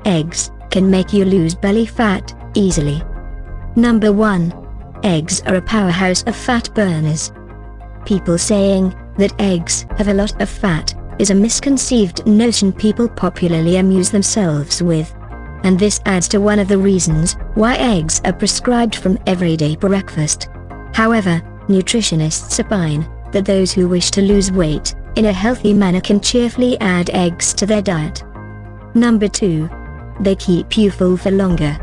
Eggs can make you lose belly fat easily. Number 1. Eggs are a powerhouse of fat burners. People saying that eggs have a lot of fat is a misconceived notion people popularly amuse themselves with. And this adds to one of the reasons why eggs are prescribed from everyday breakfast. However, nutritionists opine that those who wish to lose weight in a healthy manner can cheerfully add eggs to their diet. Number 2. They keep you full for longer.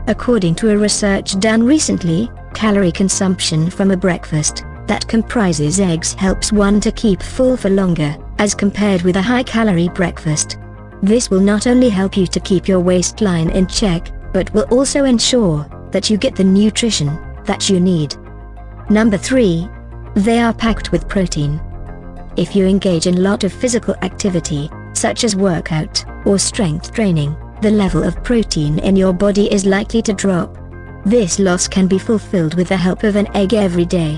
According to a research done recently, calorie consumption from a breakfast that comprises eggs helps one to keep full for longer, as compared with a high-calorie breakfast. This will not only help you to keep your waistline in check, but will also ensure that you get the nutrition that you need. Number 3. They are packed with protein. If you engage in a lot of physical activity, such as workout or strength training, the level of protein in your body is likely to drop. This loss can be fulfilled with the help of an egg every day.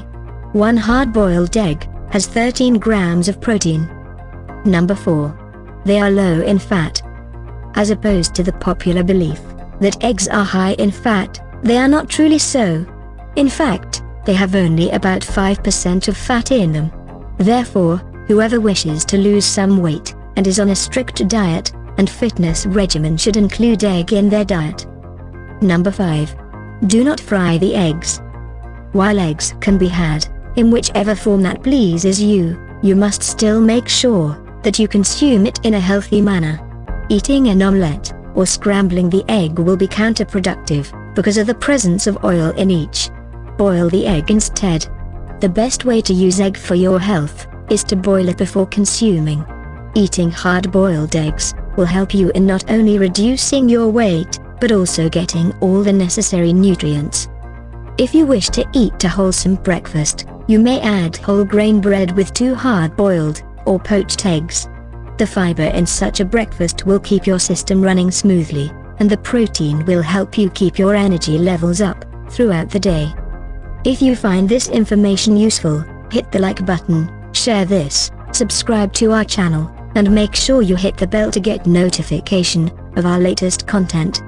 One hard-boiled egg has 13 grams of protein. Number 4. They are low in fat. As opposed to the popular belief that eggs are high in fat, they are not truly so. In fact, they have only about 5% of fat in them. Therefore, whoever wishes to lose some weight and is on a strict diet and fitness regimen should include egg in their diet. Number 5. Do not fry the eggs. While eggs can be had in whichever form that pleases you, you must still make sure that you consume it in a healthy manner. Eating an omelette or scrambling the egg will be counterproductive because of the presence of oil in each. Boil the egg instead. The best way to use egg for your health is to boil it before consuming. Eating hard-boiled eggs will help you in not only reducing your weight, but also getting all the necessary nutrients. If you wish to eat a wholesome breakfast, you may add whole grain bread with 2 hard-boiled or poached eggs. The fiber in such a breakfast will keep your system running smoothly, and the protein will help you keep your energy levels up throughout the day. If you find this information useful, hit the like button, share this, subscribe to our channel, and make sure you hit the bell to get notification of our latest content.